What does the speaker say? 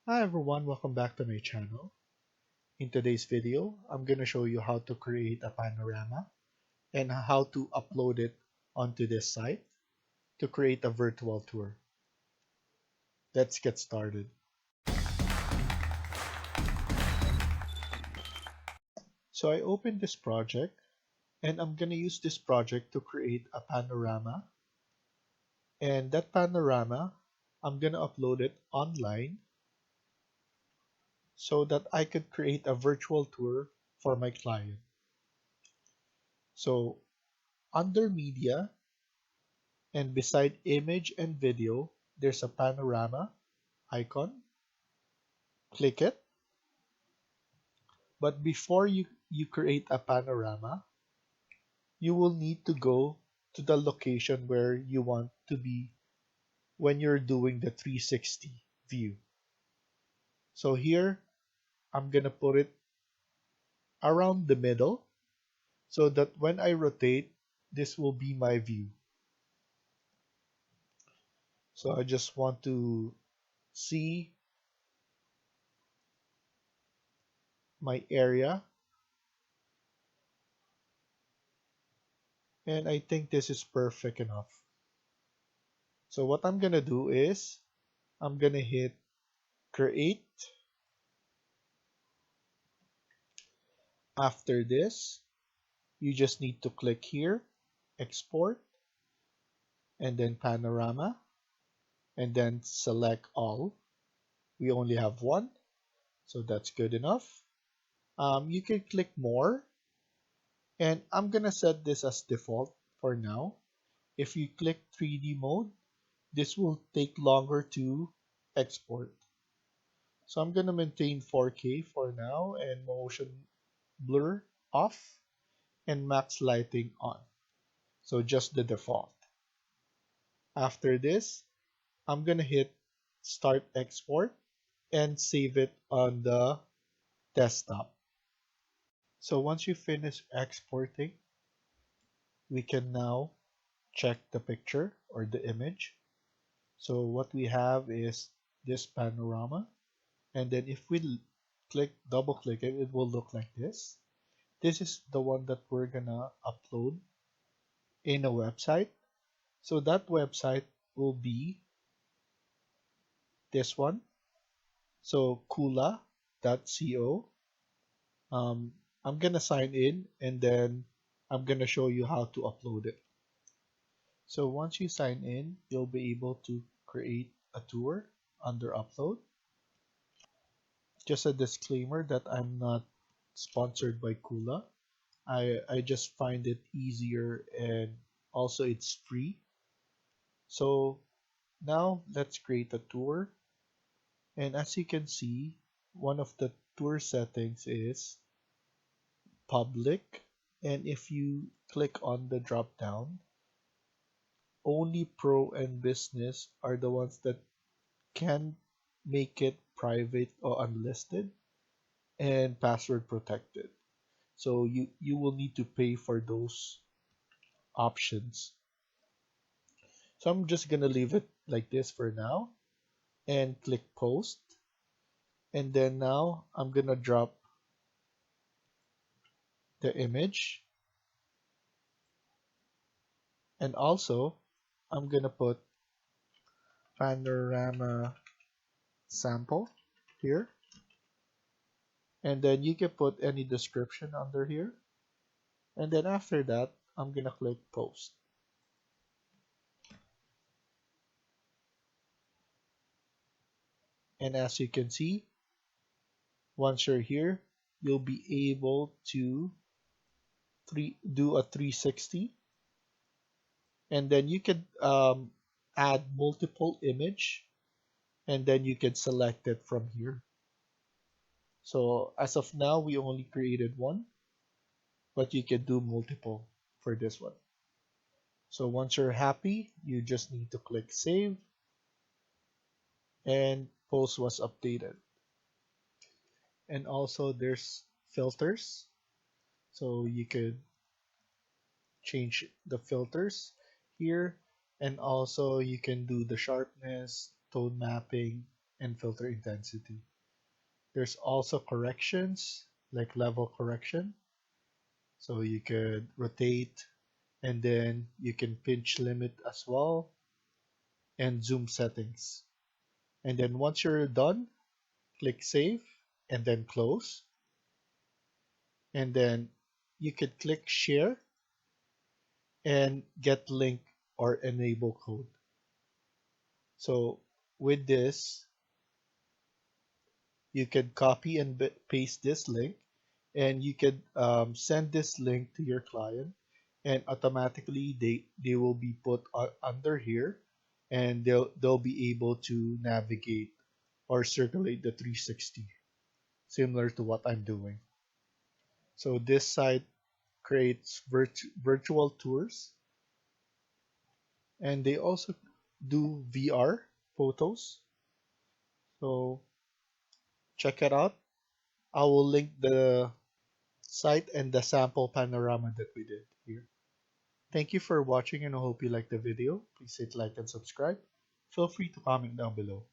Hi everyone, welcome back to my channel. In today's video, I'm going to show you how to create a panorama and how to upload it onto this site to create a virtual tour. Let's get started. So I opened this project and I'm going to use this project to create a panorama, and that panorama, I'm going to upload it online so that I could create a virtual tour for my client. So under media, and beside image and video, there's a panorama icon. Click it. But before you create a panorama, you will need to go to the location where you want to be when you're doing the 360 view. So here, I'm going to put it around the middle so that when I rotate, this will be my view. So I just want to see my area, and I think this is perfect enough. So what I'm gonna do is I'm gonna hit create. After this, you just need to click here, export, and then panorama, and then select all. We only have one, so that's good enough. You can click more, and I'm gonna set this as default for now. If you click 3D mode, this will take longer to export. So I'm gonna maintain 4K for now and motion blur off and max lighting on. So just the default. After this, I'm gonna hit start export and save it on the desktop. So once you finish exporting, we can now check the picture or the image. So what we have is this panorama, and then if we double click it, it will look like this. This is the one that we're gonna upload in a website. So that website will be this one. So kuula.co. Um, I'm gonna sign in and then I'm gonna show you how to upload it. So once you sign in, you'll be able to create a tour under upload. Just a disclaimer that I'm not sponsored by Kula. I just find it easier and also it's free. So now let's create a tour. And as you can see, one of the tour settings is public. And if you click on the drop down, only pro and business are the ones that can make it private or unlisted and password protected. So you will need to pay for those options. So I'm just gonna leave it like this for now and click post. And then now I'm gonna drop the image, and also I'm gonna put Panorama Sample here, and then you can put any description under here, and then after that I'm gonna click post. And as you can see, once you're here, you'll be able to do a 360, and then you can add multiple image, and then you can select it from here. So as of now, we only created one, but you can do multiple for this one. So once you're happy, you just need to click save, and post was updated. And also there's filters, so you could change the filters here, and also you can do the sharpness, tone mapping, and filter intensity. There's also corrections, like level correction. So you could rotate, and then you can pinch limit as well, and zoom settings. And then once you're done, click save and then close. And then you could click share and get link or enable code. So with this, you can copy and paste this link, and you could send this link to your client, and automatically they will be put under here, and they'll be able to navigate or circulate the 360, similar to what I'm doing. So this site creates virtual tours, and they also do VR photos. So check it out. I will link the site and the sample panorama that we did here. Thank you for watching, and I hope you liked the video. Please hit like and subscribe. Feel free to comment down below.